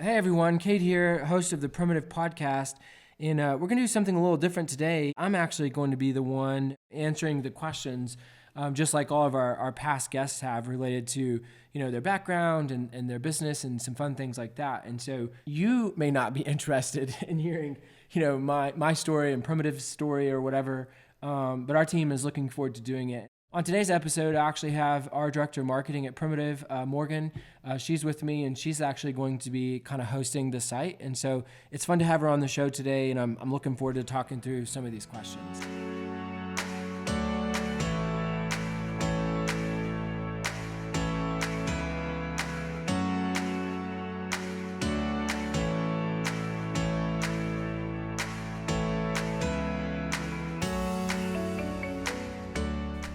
Hey everyone, Kade here, host of the Primitive Podcast, and we're going to do something a little different today. I'm actually going to be the one answering the questions, just like all of our past guests have, related to their background and their business and some fun things like that. And so you may not be interested in hearing my story and Primitive's story or whatever, but our team is looking forward to doing it. On today's episode, I actually have our director of marketing at Primitive, Morgan. She's with me, and she's actually going to be kind of hosting the site. And so it's fun to have her on the show today, and I'm looking forward to talking through some of these questions.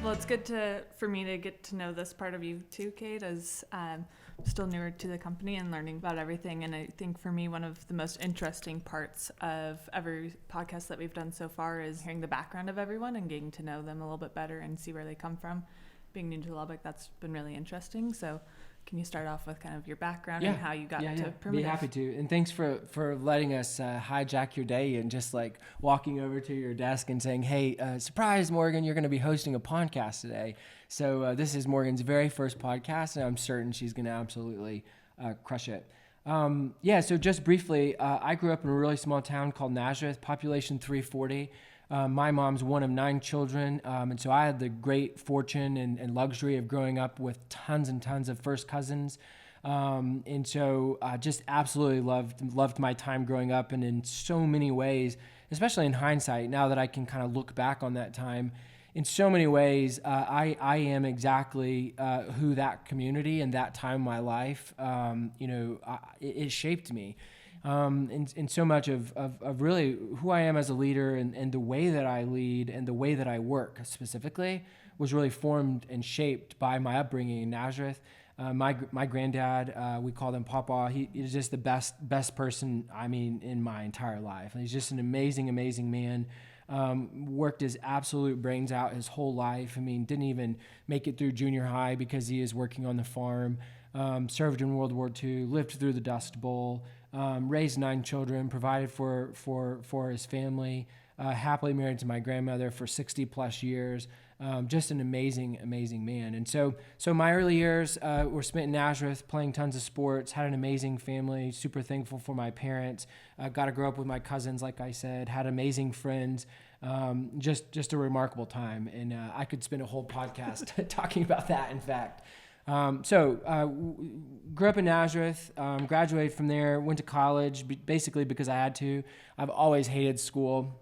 Well, it's good for me to get to know this part of you too, Kate, as I'm still newer to the company and learning about everything. And I think for me, one of the most interesting parts of every podcast that we've done so far is hearing the background of everyone and getting to know them a little bit better and see where they come from. Being new to Lubbock, that's been really interesting. So can you start off with kind of your background and how you got to Primitive? Be happy to. And thanks for letting us hijack your day and just like walking over to your desk and saying, hey, surprise, Morgan, you're going to be hosting a podcast today. So this is Morgan's very first podcast, and I'm certain she's going to absolutely crush it. So just briefly, I grew up in a really small town called Nazareth, population 340. My mom's one of 9 children, and so I had the great fortune and luxury of growing up with tons and tons of first cousins, and so I just absolutely loved my time growing up, and in so many ways, especially in hindsight, now that I can kind of look back on that time, in so many ways, I am exactly who that community and that time in my life, it shaped me. And so much of really who I am as a leader and the way that I lead and the way that I work specifically was really formed and shaped by my upbringing in Nazareth. My granddad, we called him Papa. He is just the best person, in my entire life. And he's just an amazing, amazing man. Worked his absolute brains out his whole life. Didn't even make it through junior high because he is working on the farm. Served in World War II, lived through the Dust Bowl. Raised 9 children, provided for his family, happily married to my grandmother for 60 plus years. Just an amazing, amazing man. And so my early years were spent in Nazareth, playing tons of sports, had an amazing family, super thankful for my parents, got to grow up with my cousins, like I said, had amazing friends, just a remarkable time. And I could spend a whole podcast talking about that, in fact. Grew up in Nazareth, graduated from there, went to college, basically because I had to. I've always hated school.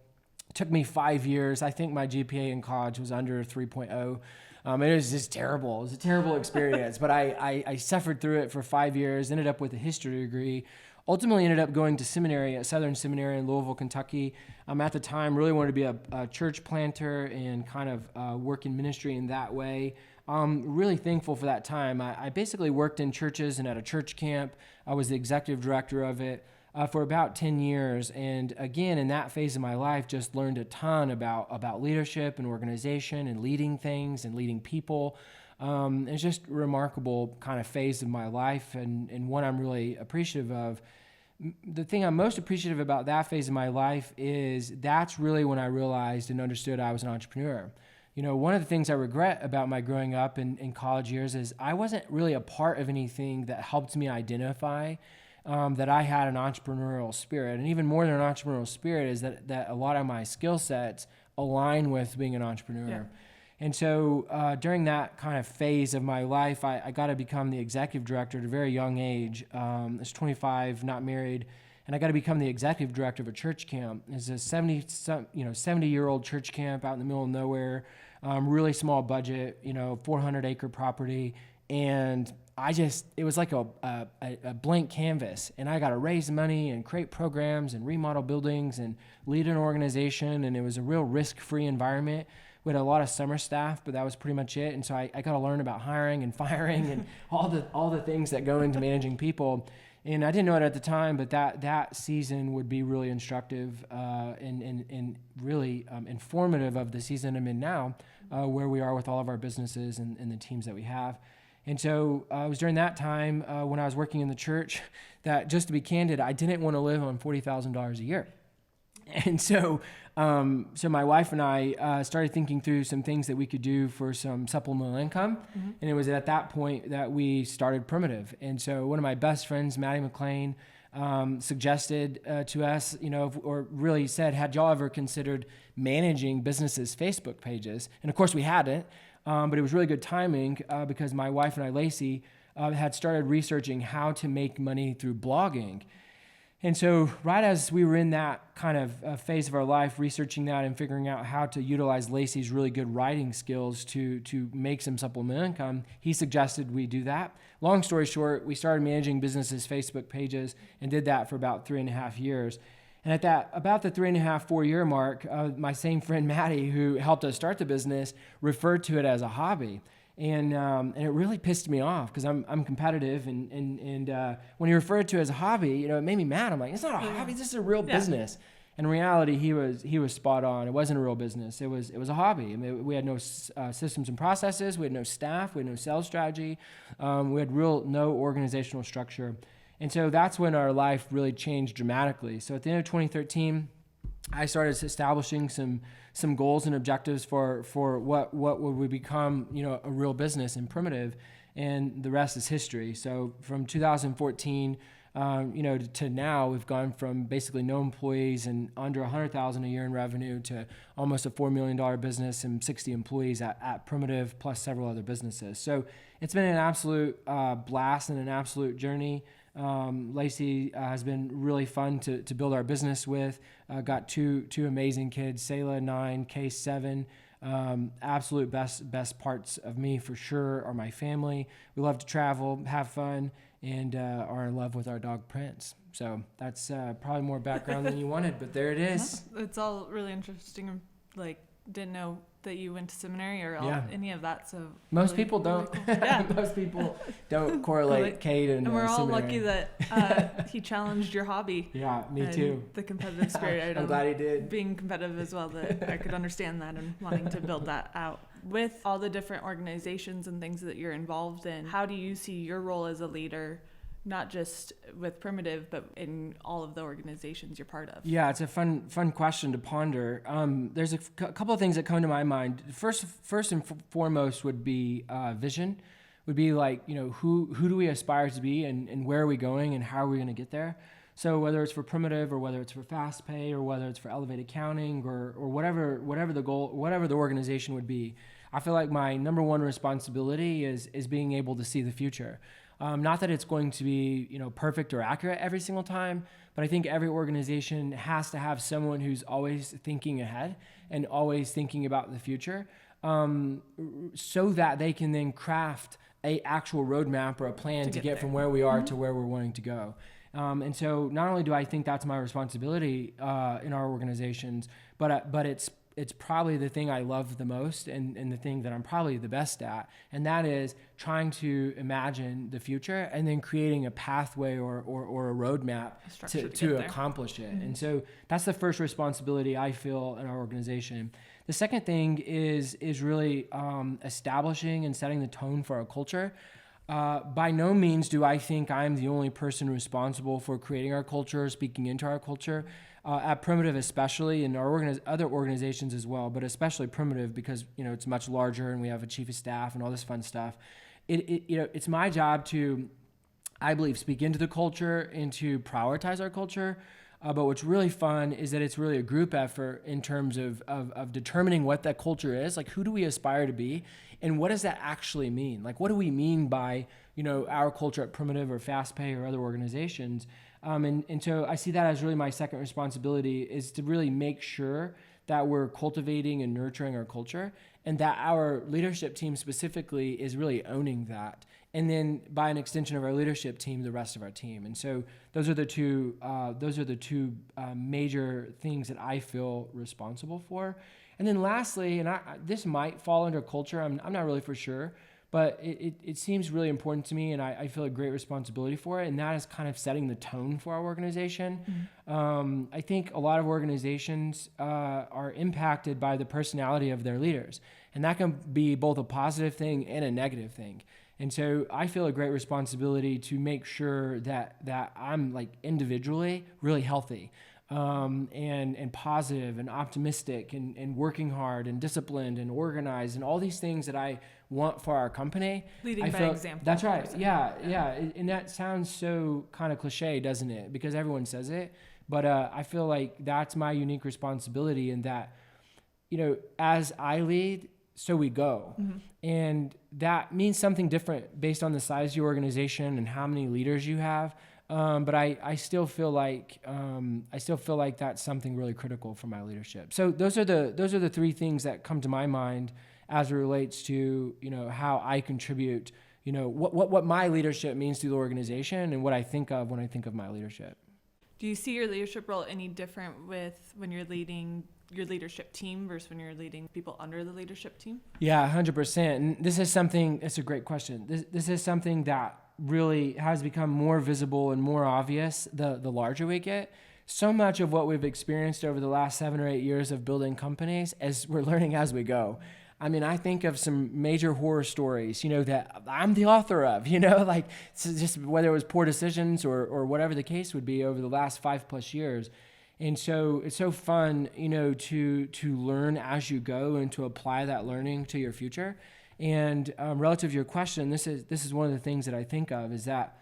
It took me 5 years. I think my GPA in college was under 3.0. It was just terrible. It was a terrible experience, but I suffered through it for 5 years, ended up with a history degree, ultimately ended up going to seminary at Southern Seminary in Louisville, Kentucky. At the time, really wanted to be a church planter and kind of work in ministry in that way. Really thankful for that time. I basically worked in churches and at a church camp. I was the executive director of it for about 10 years. And again, in that phase of my life, just learned a ton about leadership and organization and leading things and leading people. It's just a remarkable kind of phase of my life and one I'm really appreciative of. The thing I'm most appreciative about that phase of my life is that's really when I realized and understood I was an entrepreneur. One of the things I regret about my growing up in college years is I wasn't really a part of anything that helped me identify that I had an entrepreneurial spirit. And even more than an entrepreneurial spirit is that a lot of my skill sets align with being an entrepreneur. Yeah. And so during that kind of phase of my life, I got to become the executive director at a very young age. I was 25, not married. And I got to become the executive director of a church camp. It's a 70-year-old church camp out in the middle of nowhere, really small budget, 400-acre property. And it was like a blank canvas. And I got to raise money and create programs and remodel buildings and lead an organization. And it was a real risk-free environment. We had a lot of summer staff, but that was pretty much it. And so I got to learn about hiring and firing and all the things that go into managing people. And I didn't know it at the time, but that season would be really instructive and really informative of the season I'm in now, where we are with all of our businesses and the teams that we have. And so it was during that time when I was working in the church that, just to be candid, I didn't want to live on $40,000 a year. And so my wife and I started thinking through some things that we could do for some supplemental income. And it was at that point that we started Primitive. And so one of my best friends, Maddie McLean, suggested to us, or really said, had y'all ever considered managing businesses' Facebook pages? And of course we hadn't, but it was really good timing because my wife and I, Lacey, had started researching how to make money through blogging. And so right as we were in that kind of phase of our life, researching that and figuring out how to utilize Lacey's really good writing skills to make some supplemental income, he suggested we do that. Long story short, we started managing businesses' Facebook pages and did that for about 3.5 years. And at about the 3.5-4 year mark, my same friend Maddie, who helped us start the business, referred to it as a hobby. And it really pissed me off because I'm competitive, and when he referred to it as a hobby, it made me mad. I'm like, it's not a hobby, this is a real business. In reality, he was spot on. It wasn't a real business. It was a hobby. I mean, we had no systems and processes. We had no staff. We had no sales strategy. We had no organizational structure. And so that's when our life really changed dramatically. So at the end of 2013, I started establishing some goals and objectives for what would become, a real business in Primitive, and the rest is history. So from 2014, to now, we've gone from basically no employees and under $100,000 a year in revenue to almost a $4 million business and 60 employees at Primitive, plus several other businesses. So it's been an absolute blast and an absolute journey. Lacey has been really fun to build our business with. Got two amazing kids, Selah 9, Case 7. Absolute best parts of me for sure are my family. We love to travel, have fun, and are in love with our dog Prince. So that's probably more background than you wanted, but there it is. It's all really interesting. Didn't know that you went to seminary or any of that. So most people don't. Really cool. Most people don't correlate Kade and we're all seminary. lucky that he challenged your hobby. Yeah, me too. The competitive spirit. I'm glad he did. Being competitive as well, that I could understand that and wanting to build that out. With all the different organizations and things that you're involved in, how do you see your role as a leader? Not just with Primitive, but in all of the organizations you're part of? Yeah, it's a fun question to ponder. There's a couple of things that come to my mind. First and foremost would be vision. Would be like, who do we aspire to be, and where are we going, and how are we going to get there? So whether it's for Primitive, or whether it's for Fast Pay, or whether it's for Elevate Accounting, or whatever the goal, whatever the organization would be, I feel like my number one responsibility is being able to see the future. Not that it's going to be, perfect or accurate every single time, but I think every organization has to have someone who's always thinking ahead and always thinking about the future, so that they can then craft a actual roadmap or a plan to get from where we are to where we're wanting to go. And so not only do I think that's my responsibility in our organizations, but it's probably the thing I love the most and the thing that I'm probably the best at. And that is trying to imagine the future and then creating a pathway or a roadmap to accomplish it. And so that's the first responsibility I feel in our organization. The second thing is really establishing and setting the tone for our culture. By no means do I think I'm the only person responsible for creating our culture, speaking into our culture. At Primitive especially, and our other organizations as well, but especially Primitive because it's much larger and we have a chief of staff and all this fun stuff. It's my job to, I believe, speak into the culture and to prioritize our culture. But what's really fun is that it's really a group effort in terms of determining what that culture is. Like, who do we aspire to be, and what does that actually mean? Like, what do we mean by our culture at Primitive or Fast Pay or other organizations? And so I see that as really my second responsibility, is to really make sure that we're cultivating and nurturing our culture, and that our leadership team specifically is really owning that. And then by an extension of our leadership team, the rest of our team. And so those are the two major things that I feel responsible for. And then lastly, and this might fall under culture, I'm not really for sure, but it seems really important to me, and I feel a great responsibility for it, and that is kind of setting the tone for our organization. I think a lot of organizations are impacted by the personality of their leaders, and that can be both a positive thing and a negative thing. And so I feel a great responsibility to make sure that I'm like individually really healthy, and positive and optimistic and working hard and disciplined and organized and all these things that I want for our company. Leading by example. That's right. Yeah. And that sounds so kind of cliche, doesn't it? Because everyone says it. But I feel like that's my unique responsibility, in that, as I lead, so we go. Mm-hmm. And that means something different based on the size of your organization and how many leaders you have. But I still feel like that's something really critical for my leadership. So those are the three things that come to my mind as it relates to how I contribute, what my leadership means to the organization and what I think of when I think of my leadership. Do you see your leadership role any different with when you're leading your leadership team versus when you're leading people under the leadership team? Yeah, 100%. And it's a great question. This is something that really has become more visible and more obvious the larger we get. So much of what we've experienced over the last 7 or 8 years of building companies is we're learning as we go. I mean, I think of some major horror stories, that I'm the author of, like just whether it was poor decisions or whatever the case would be over the last 5+ years. And so it's so fun, to learn as you go and to apply that learning to your future. And relative to your question, this is one of the things that I think of is that,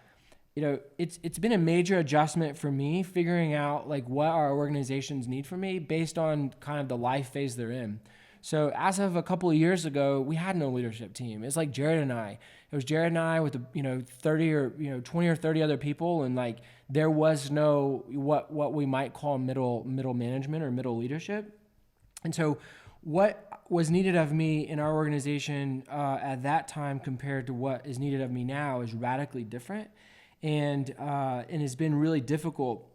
it's been a major adjustment for me figuring out like what our organizations need from me based on kind of the life phase they're in. So as of a couple of years ago, we had no leadership team. It's like Jared and I. It was Jared and I with 30 or 20 or 30 other people, and like there was no what we might call middle management or middle leadership. And so what was needed of me in our organization at that time compared to what is needed of me now is radically different, and it's been really difficult,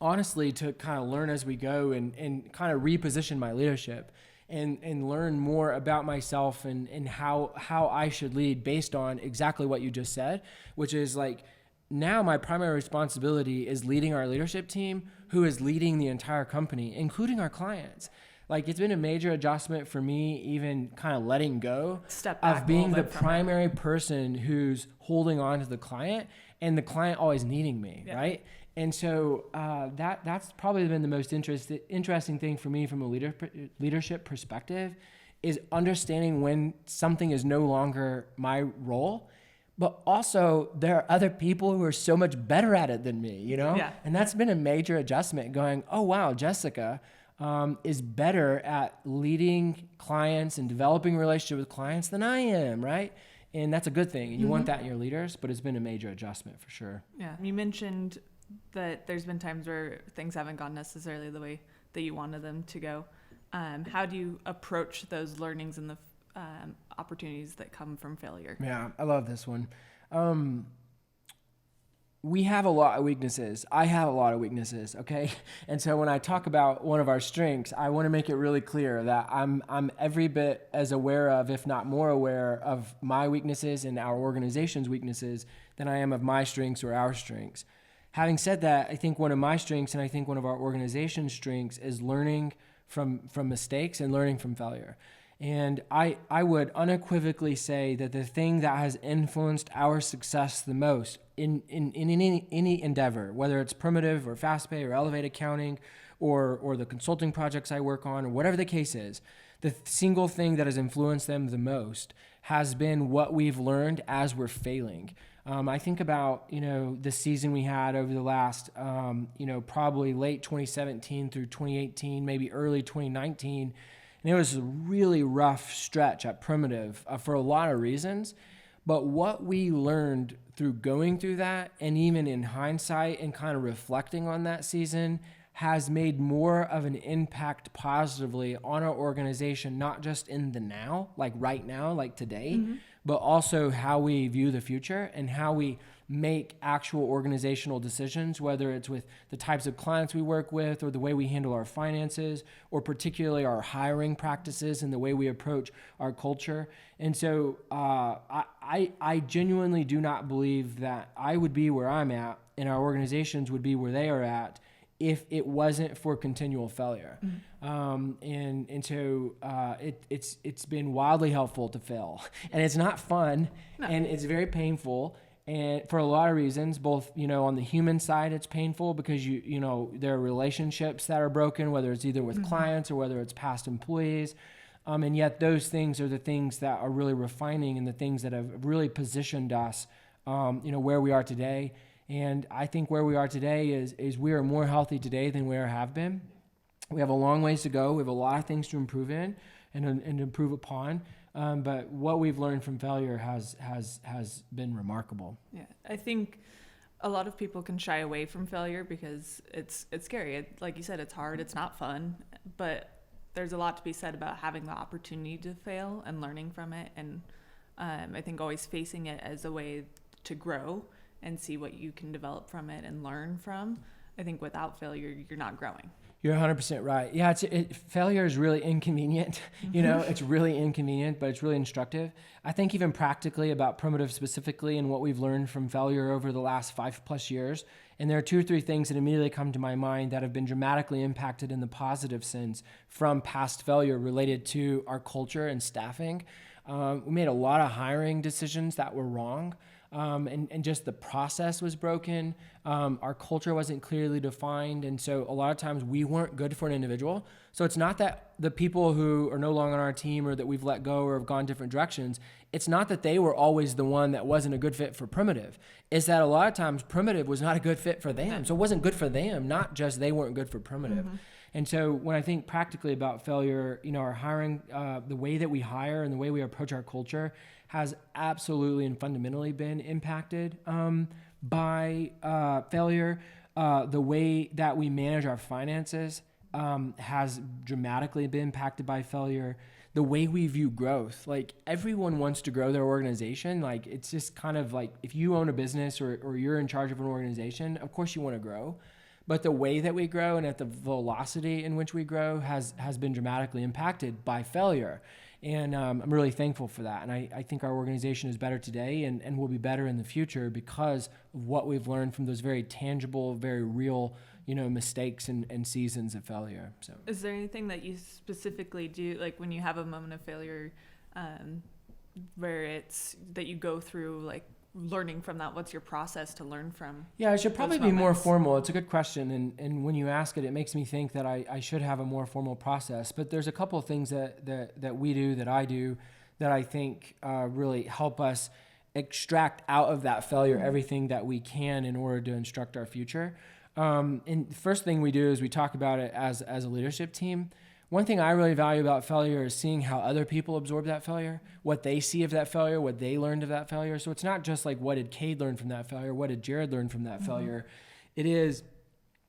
honestly, to kind of learn as we go and kind of reposition my leadership. And learn more about myself and how I should lead based on exactly what you just said, which is like now my primary responsibility is leading our leadership team, who is leading the entire company, including our clients. Like it's been a major adjustment for me, even kind of letting go of being the primary person who's holding on to the client and the client always needing me, right? And so that's probably been the most interesting thing for me from a leadership perspective, is understanding when something is no longer my role, but also there are other people who are so much better at it than me, Yeah. And that's been a major adjustment, going, oh, wow, Jessica is better at leading clients and developing relationships with clients than I am, right? And that's a good thing. And you want that in your leaders, but it's been a major adjustment for sure. Yeah. You mentioned that there's been times where things haven't gone necessarily the way that you wanted them to go. How do you approach those learnings and the opportunities that come from failure? Yeah, I love this one. We have a lot of weaknesses. I have a lot of weaknesses, okay? And so when I talk about one of our strengths, I want to make it really clear that I'm every bit as aware of, if not more aware of, my weaknesses and our organization's weaknesses than I am of my strengths or our strengths. Having said that, I think one of my strengths, and I think one of our organization's strengths, is learning from mistakes and learning from failure. And I would unequivocally say that the thing that has influenced our success the most in any endeavor, whether it's primitive or fast pay or elevate accounting or the consulting projects I work on or whatever the case is, the single thing that has influenced them the most has been what we've learned as we're failing. I think about, the season we had over the last, probably late 2017 through 2018, maybe early 2019. And it was a really rough stretch at Primitive for a lot of reasons. But what we learned through going through that, and even in hindsight and kind of reflecting on that season, has made more of an impact positively on our organization, not just in the now, like right now, like today, but also how we view the future and how we make actual organizational decisions, whether it's with the types of clients we work with or the way we handle our finances, or particularly our hiring practices and the way we approach our culture. And so I genuinely do not believe that I would be where I'm at and our organizations would be where they are at if it wasn't for continual failure. So it's been wildly helpful to fail, and it's not fun, and it's very painful. And for a lot of reasons, both, on the human side, it's painful because there are relationships that are broken, whether it's either with clients or whether it's past employees. And yet those things are the things that are really refining and the things that have really positioned us, where we are today. And I think where we are today is we are more healthy today than we ever have been. We have a long ways to go. We have a lot of things to improve in and improve upon. But what we've learned from failure has been remarkable. Yeah, I think a lot of people can shy away from failure because it's scary. Like you said, it's hard. It's not fun. But there's a lot to be said about having the opportunity to fail and learning from it. And I think always facing it as a way to grow and see what you can develop from it and learn from. I think without failure, you're not growing. You're 100% right. Yeah, failure is really inconvenient. It's really inconvenient, but it's really instructive. I think even practically about primitive specifically and what we've learned from failure over the last 5+ years. And there are 2 or 3 things that immediately come to my mind that have been dramatically impacted in the positive sense from past failure related to our culture and staffing. We made a lot of hiring decisions that were wrong. And just the process was broken. Our culture wasn't clearly defined. And so a lot of times we weren't good for an individual. So it's not that the people who are no longer on our team or that we've let go or have gone different directions, it's not that they were always the one that wasn't a good fit for Primitive. It's that a lot of times Primitive was not a good fit for them. So it wasn't good for them, not just they weren't good for Primitive. And so when I think practically about failure, our hiring, the way that we hire and the way we approach our culture has absolutely and fundamentally been impacted by failure. The way that we manage our finances has dramatically been impacted by failure. The way we view growth, like everyone wants to grow their organization. Like it's just kind of like if you own a business or you're in charge of an organization, of course you want to grow. But the way that we grow and at the velocity in which we grow has been dramatically impacted by failure. And I'm really thankful for that. And I think our organization is better today and will be better in the future because of what we've learned from those very tangible, very real, mistakes and seasons of failure. So, is there anything that you specifically do, like when you have a moment of failure, where it's that you go through, like learning from that? What's your process to learn from? Yeah, it should probably be more formal. It's a good question. And when you ask it, it makes me think that I should have a more formal process. But there's a couple of things that we do, that I do, that I think really help us extract out of that failure everything that we can in order to instruct our future. And the first thing we do is we talk about it as a leadership team. One thing I really value about failure is seeing how other people absorb that failure, what they see of that failure, what they learned of that failure. So it's not just like what did Kade learn from that failure, what did Jared learn from that failure. It is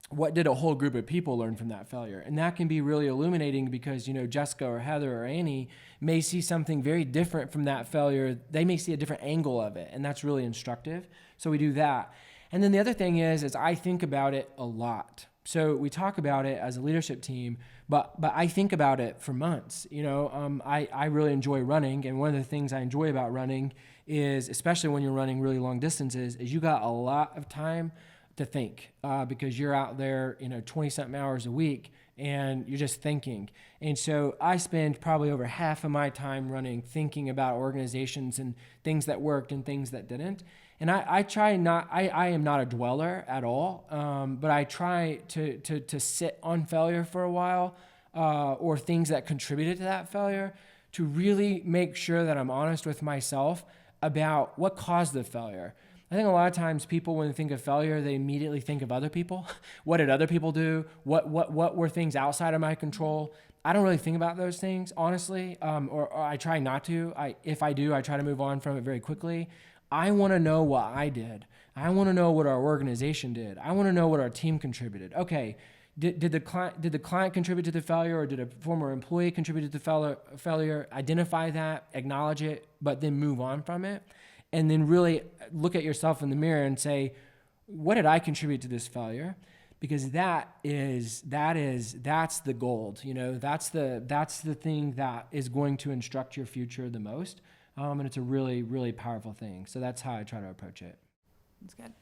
what did a whole group of people learn from that failure. And that can be really illuminating because, Jessica or Heather or Annie may see something very different from that failure. They may see a different angle of it, and that's really instructive. So we do that. And then the other thing is I think about it a lot. So we talk about it as a leadership team, but I think about it for months. I really enjoy running, and one of the things I enjoy about running is, especially when you're running really long distances, is you got a lot of time to think because you're out there, 20-something hours a week, and you're just thinking. And so I spend probably over half of my time running thinking about organizations and things that worked and things that didn't. And I try not, I am not a dweller at all, but I try to sit on failure for a while or things that contributed to that failure to really make sure that I'm honest with myself about what caused the failure. I think a lot of times people, when they think of failure, they immediately think of other people. What did other people do? What were things outside of my control? I don't really think about those things, honestly, or I try not to. If I do, I try to move on from it very quickly. I want to know what I did. I want to know what our organization did. I want to know what our team contributed. Okay, did the client contribute to the failure, or did a former employee contribute to the failure? Identify that, acknowledge it, but then move on from it. And then really look at yourself in the mirror and say, what did I contribute to this failure? Because that's the gold, that's the thing that is going to instruct your future the most. And it's a really, really powerful thing. So that's how I try to approach it. That's good.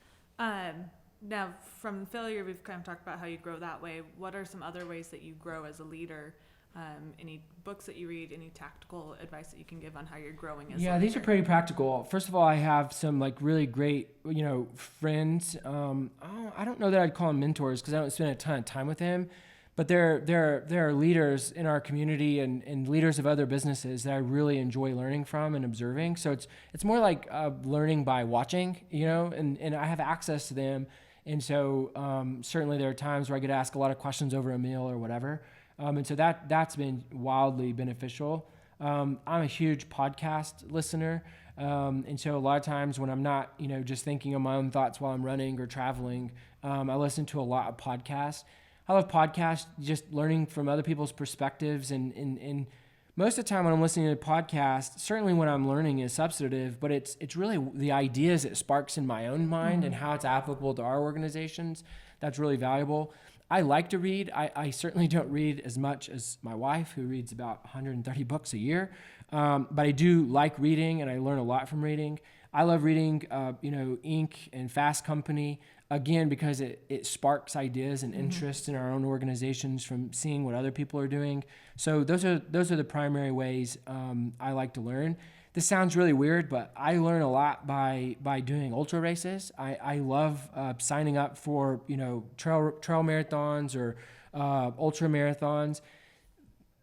Now, from failure, we've kind of talked about how you grow that way. What are some other ways that you grow as a leader? Any books that you read, any tactical advice that you can give on how you're growing as a leader? These are pretty practical. First of all, I have some like really great, friends. I don't know that I'd call them mentors because I don't spend a ton of time with them, but there are leaders in our community and leaders of other businesses that I really enjoy learning from and observing. So it's more like learning by watching, and I have access to them. And so certainly there are times where I get to ask a lot of questions over a meal or whatever. And so that's been wildly beneficial. I'm a huge podcast listener. And so a lot of times when I'm not, just thinking of my own thoughts while I'm running or traveling, I listen to a lot of podcasts. I love podcasts, just learning from other people's perspectives. And most of the time when I'm listening to a podcast, certainly when I'm learning is substantive, but it's really the ideas it sparks in my own mind and how it's applicable to our organizations. That's really valuable. I like to read. I certainly don't read as much as my wife, who reads about 130 books a year. But I do like reading, and I learn a lot from reading. I love reading, Inc. and Fast Company, again, because it sparks ideas and interest in our own organizations from seeing what other people are doing. So those are the primary ways I like to learn. This sounds really weird, but I learn a lot by doing ultra races. I love signing up for trail marathons or ultra marathons.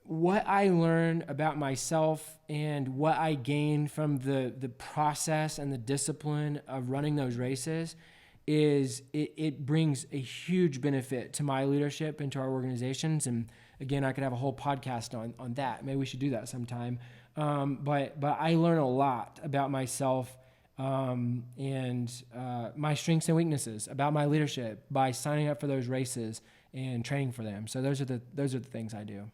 What I learn about myself and what I gain from the process and the discipline of running those races is it brings a huge benefit to my leadership and to our organizations. And again, I could have a whole podcast on that. Maybe we should do that sometime. But I learn a lot about myself and my strengths and weaknesses, about my leadership by signing up for those races and training for them. So those are the things I do.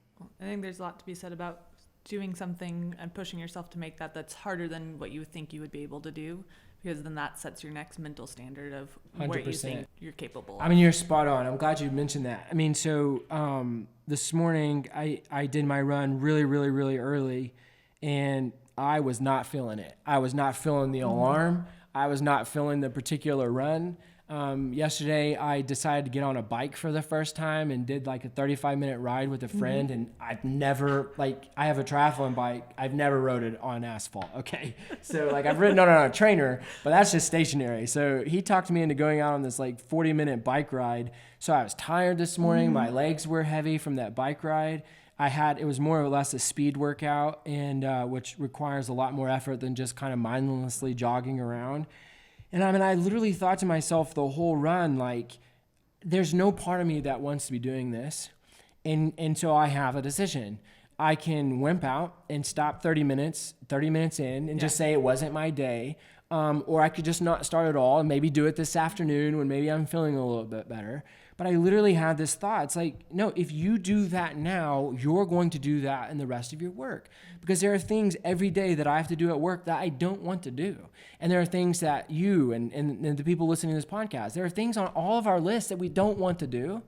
I think there's a lot to be said about doing something and pushing yourself to make that's harder than what you think you would be able to do, because then that sets your next mental standard of 100%. Where you think you're capable of. I mean, you're spot on. I'm glad you mentioned that. I mean, so this morning I did my run really, really, really early, and I was not feeling it. I was not feeling the alarm. I was not feeling the particular run. Yesterday, I decided to get on a bike for the first time and did like a 35-minute ride with a friend. And I've never, I have a triathlon bike. I've never rode it on asphalt. Okay. So I've ridden on a trainer, but that's just stationary. So he talked me into going out on this 40-minute bike ride. So I was tired this morning. My legs were heavy from that bike ride. It was more or less a speed workout, and which requires a lot more effort than just kind of mindlessly jogging around. And I literally thought to myself the whole run, there's no part of me that wants to be doing this. And so I have a decision. I can wimp out and stop 30 minutes in and just say it wasn't my day. Or I could just not start at all and maybe do it this afternoon when maybe I'm feeling a little bit better. But I literally had this thought. It's no, if you do that now, you're going to do that in the rest of your work. Because there are things every day that I have to do at work that I don't want to do. And there are things that you and the people listening to this podcast, there are things on all of our lists that we don't want to do.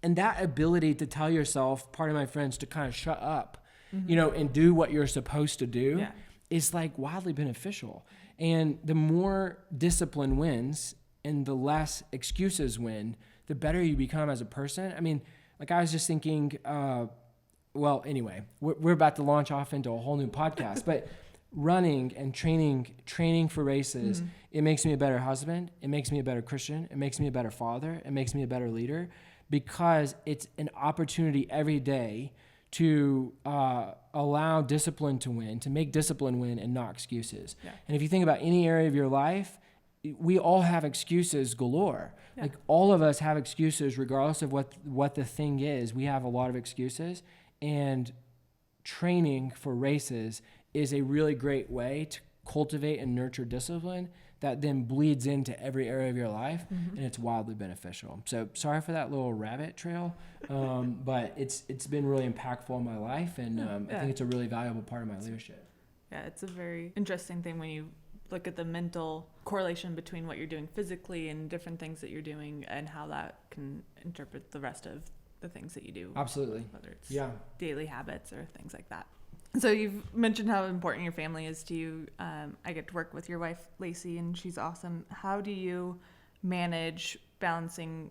And that ability to tell yourself, pardon my French, to kind of shut up, and do what you're supposed to do is wildly beneficial. And the more discipline wins and the less excuses win, the better you become as a person. I mean, I was just thinking, anyway, we're about to launch off into a whole new podcast, but running and training for races, it makes me a better husband. It makes me a better Christian. It makes me a better father. It makes me a better leader, because it's an opportunity every day to allow discipline to win, to make discipline win and not excuses. Yeah. And if you think about any area of your life, we all have excuses galore. Yeah. All of us have excuses regardless of what the thing is. We have a lot of excuses, and training for races is a really great way to cultivate and nurture discipline that then bleeds into every area of your life, and it's wildly beneficial. So sorry for that little rabbit trail, but it's been really impactful in my life, and I think it's a really valuable part of my leadership. Yeah, it's a very interesting thing when you look at the mental correlation between what you're doing physically and different things that you're doing and how that can interpret the rest of the things that you do. Absolutely. Whether it's daily habits or things like that. So you've mentioned how important your family is to you. I get to work with your wife, Lacey, and she's awesome. How do you manage balancing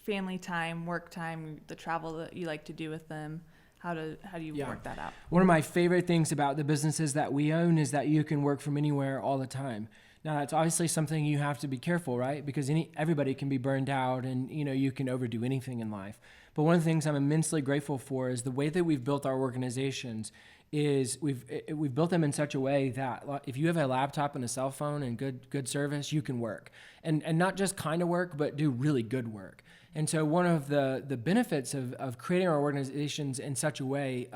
family time, work time, the travel that you like to do with them? How do you work that out? One of my favorite things about the businesses that we own is that you can work from anywhere all the time. Now, it's obviously something you have to be careful, right? Because everybody can be burned out, and you can overdo anything in life. But one of the things I'm immensely grateful for is the way that we've built our organizations is we've built them in such a way that if you have a laptop and a cell phone and good service, you can work. And not just kind of work, but do really good work. And so one of the benefits of creating our organizations in such a way,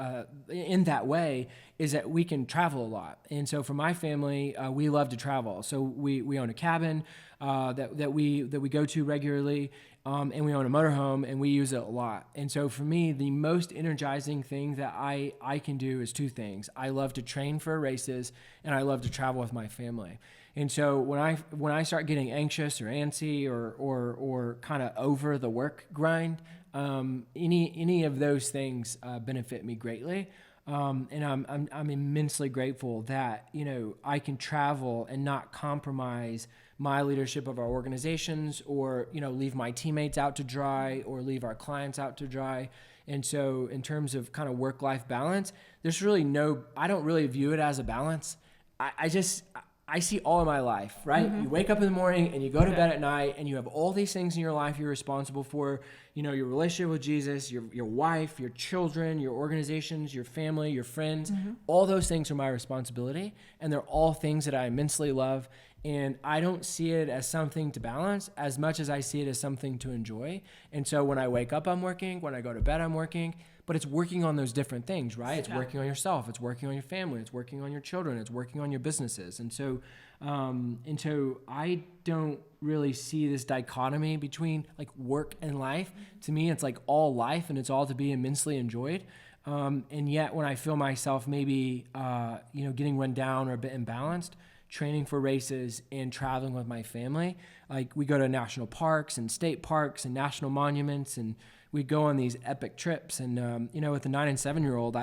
in that way, is that we can travel a lot. And so for my family, we love to travel. So we own a cabin that we go to regularly, and we own a motorhome, and we use it a lot. And so for me, the most energizing thing that I can do is two things. I love to train for races, and I love to travel with my family. And so when I start getting anxious or antsy or kind of over the work grind, any of those things benefit me greatly. And I'm immensely grateful that I can travel and not compromise my leadership of our organizations, or leave my teammates out to dry, or leave our clients out to dry. And so in terms of kind of work-life balance, there's really I don't really view it as a balance. I see all of my life, right? Mm-hmm. You wake up in the morning and you go to bed at night, and you have all these things in your life you're responsible for, your relationship with Jesus, your wife, your children, your organizations, your family, your friends. Mm-hmm. All those things are my responsibility, and they're all things that I immensely love. And I don't see it as something to balance as much as I see it as something to enjoy. And so when I wake up, I'm working. When I go to bed, I'm working. But it's working on those different things, right? It's working on yourself. It's working on your family. It's working on your children. It's working on your businesses. And so I don't really see this dichotomy between like work and life. To me, it's like all life, and it's all to be immensely enjoyed. And yet when I feel myself maybe, getting run down or a bit imbalanced, training for races and traveling with my family, like we go to national parks and state parks and national monuments, and we go on these epic trips. And, with the 9 and 7-year-old,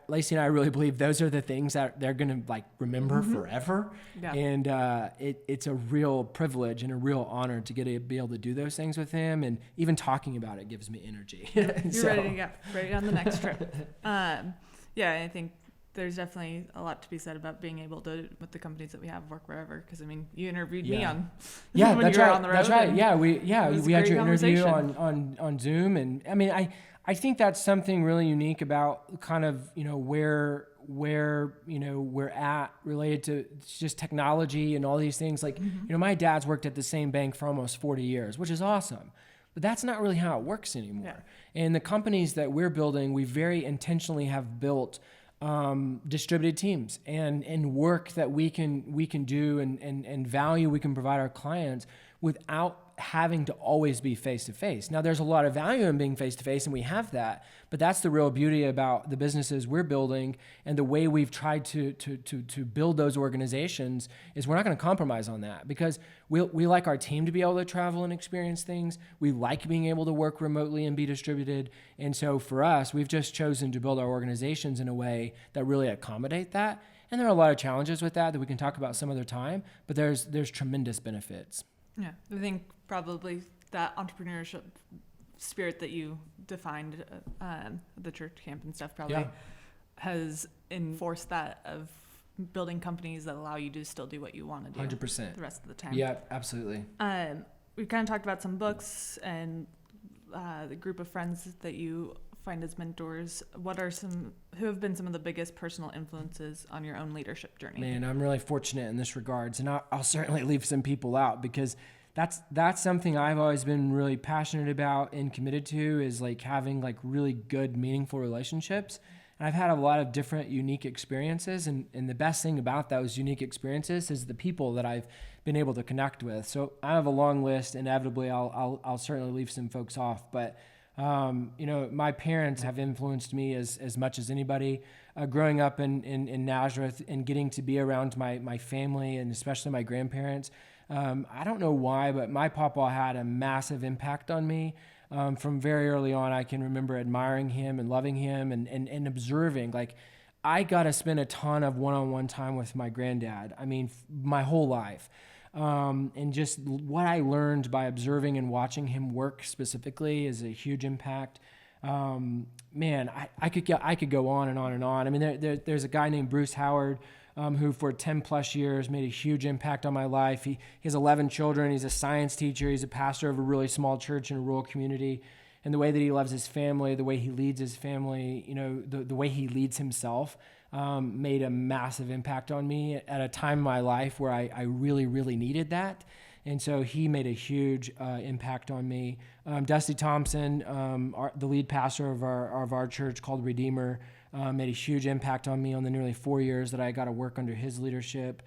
Lacey and I really believe those are the things that they're going to remember mm-hmm. forever. Yeah. And it's a real privilege and a real honor to be able to do those things with him. And even talking about it gives me energy. You're ready on the next trip. I think there's definitely a lot to be said about being able to, with the companies that we have, work wherever. Because you interviewed me on when you were on the road. That's right. We had your interview on Zoom, and I think that's something really unique about kind of where we're at related to just technology and all these things. Like mm-hmm. My dad's worked at the same bank for almost 40 years, which is awesome. But that's not really how it works anymore. Yeah. And the companies that we're building, we very intentionally have built distributed teams and work that we can do and value we can provide our clients without having to always be face-to-face. Now, there's a lot of value in being face-to-face, and we have that, but that's the real beauty about the businesses we're building, and the way we've tried to build those organizations is we're not going to compromise on that, because we like our team to be able to travel and experience things. We like being able to work remotely and be distributed. And so for us, we've just chosen to build our organizations in a way that really accommodate that. And there are a lot of challenges with that we can talk about some other time, but there's tremendous benefits. Yeah, I think probably that entrepreneurship spirit that you defined the church camp and stuff probably has enforced that of building companies that allow you to still do what you want to do 100% the rest of the time. Yeah, absolutely. We kind of talked about some books and the group of friends that you find as mentors. Who have been some of the biggest personal influences on your own leadership journey? Man, I'm really fortunate in this regards, and I'll certainly leave some people out, because that's something I've always been really passionate about and committed to, is like having like really good, meaningful relationships. And I've had a lot of different unique experiences, and the best thing about those unique experiences is the people that I've been able to connect with. So I have a long list. Inevitably, I'll certainly leave some folks off, but my parents have influenced me as much as anybody. Growing up in Nazareth and getting to be around my family and especially my grandparents, I don't know why, but my papa had a massive impact on me. From very early on, I can remember admiring him and loving him and observing. Like, I got to spend a ton of one-on-one time with my granddad. My whole life. And just what I learned by observing and watching him work specifically is a huge impact. Man, I could go on and on and on. I mean, there's a guy named Bruce Howard, who for 10 plus years made a huge impact on my life. He has 11 children. He's a science teacher. He's a pastor of a really small church in a rural community. And the way that he loves his family, the way he leads his family, the way he leads himself, made a massive impact on me at a time in my life where I really, really needed that. And so he made a huge impact on me. Dusty Thompson, the lead pastor of our church called Redeemer, made a huge impact on me on the nearly 4 years that I got to work under his leadership.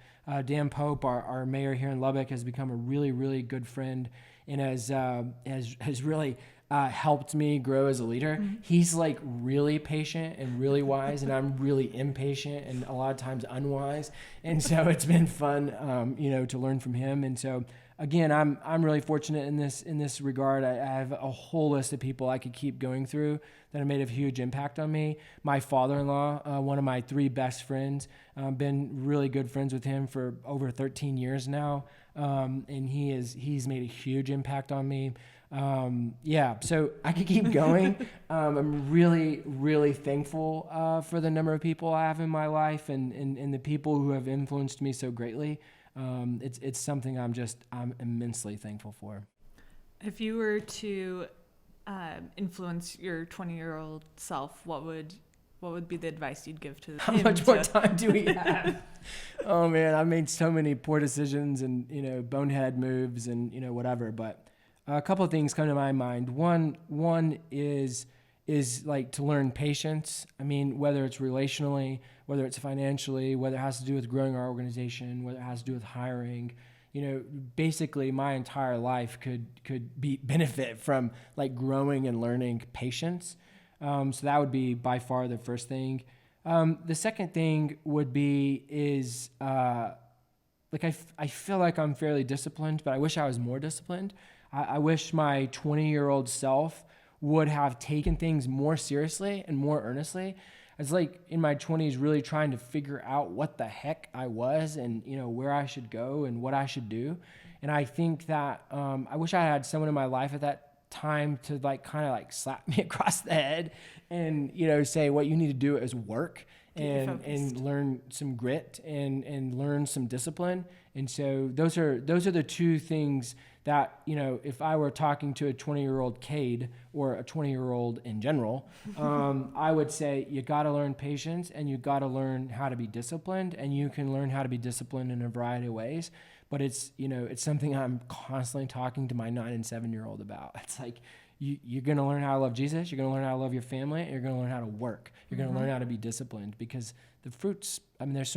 Dan Pope, our mayor here in Lubbock, has become a really, really good friend and has really helped me grow as a leader. Mm-hmm. He's like really patient and really wise, and I'm really impatient and a lot of times unwise. And so it's been fun, to learn from him. And so again, I'm really fortunate in this regard. I have a whole list of people I could keep going through that have made a huge impact on me. My father-in-law, one of my 3 best friends, been really good friends with him for over 13 years now, and he's made a huge impact on me. So I could keep going. I'm really, really thankful for the number of people I have in my life and the people who have influenced me so greatly. It's something I'm immensely thankful for. If you were to influence your 20-year-old self, what would be the advice you'd give to him? How much more time do we have? Oh man, I've made so many poor decisions and bonehead moves and whatever. But a couple of things come to my mind. One is like to learn patience. I mean, whether it's relationally, whether it's financially, whether it has to do with growing our organization, whether it has to do with hiring. Basically my entire life could benefit from like growing and learning patience. So that would be by far the first thing. The second thing would be I feel like I'm fairly disciplined, but I wish I was more disciplined. I wish my 20-year-old self would have taken things more seriously and more earnestly. I was like in my 20s really trying to figure out what the heck I was and where I should go and what I should do. And I think that I wish I had someone in my life at that time to kind of slap me across the head and say what you need to do is work and learn some grit and learn some discipline. And so those are the 2 things that, if I were talking to a 20-year-old Kade or a 20-year-old in general, I would say you got to learn patience and you got to learn how to be disciplined, and you can learn how to be disciplined in a variety of ways. But it's something I'm constantly talking to my 9 and 7-year-old about. It's like, you're going to learn how to love Jesus. You're going to learn how to love your family. And you're going to learn how to work. You're going to learn how to be disciplined, because the fruits, there's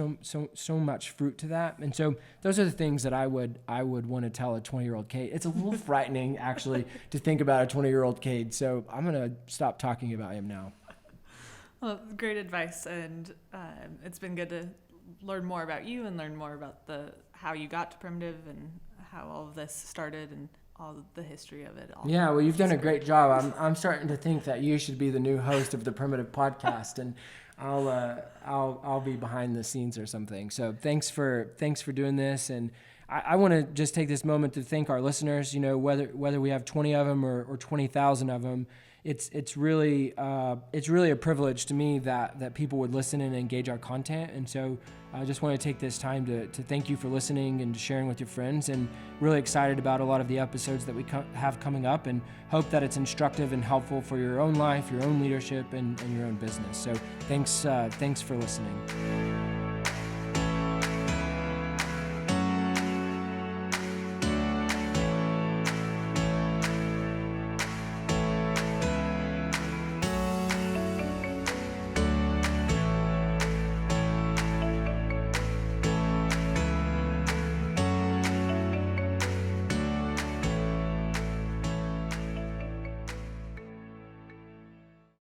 so much fruit to that. And so those are the things that I would want to tell a 20-year-old Kade. It's a little frightening actually to think about a 20-year-old Kade. So I'm going to stop talking about him now. Well, great advice. And it's been good to learn more about you and learn more about how you got to Primitive and how all of this started and all the history of it all. Yeah, well, you've done a great job. I'm starting to think that you should be the new host of the Primitive podcast, and I'll be behind the scenes or something. So thanks for doing this, and I want to just take this moment to thank our listeners. Whether we have 20 of them or 20,000 of them, it's really a privilege to me that people would listen and engage our content. And so I just want to take this time to thank you for listening and sharing with your friends, and really excited about a lot of the episodes that we have coming up, and hope that it's instructive and helpful for your own life, your own leadership, and your own business. So thanks for listening.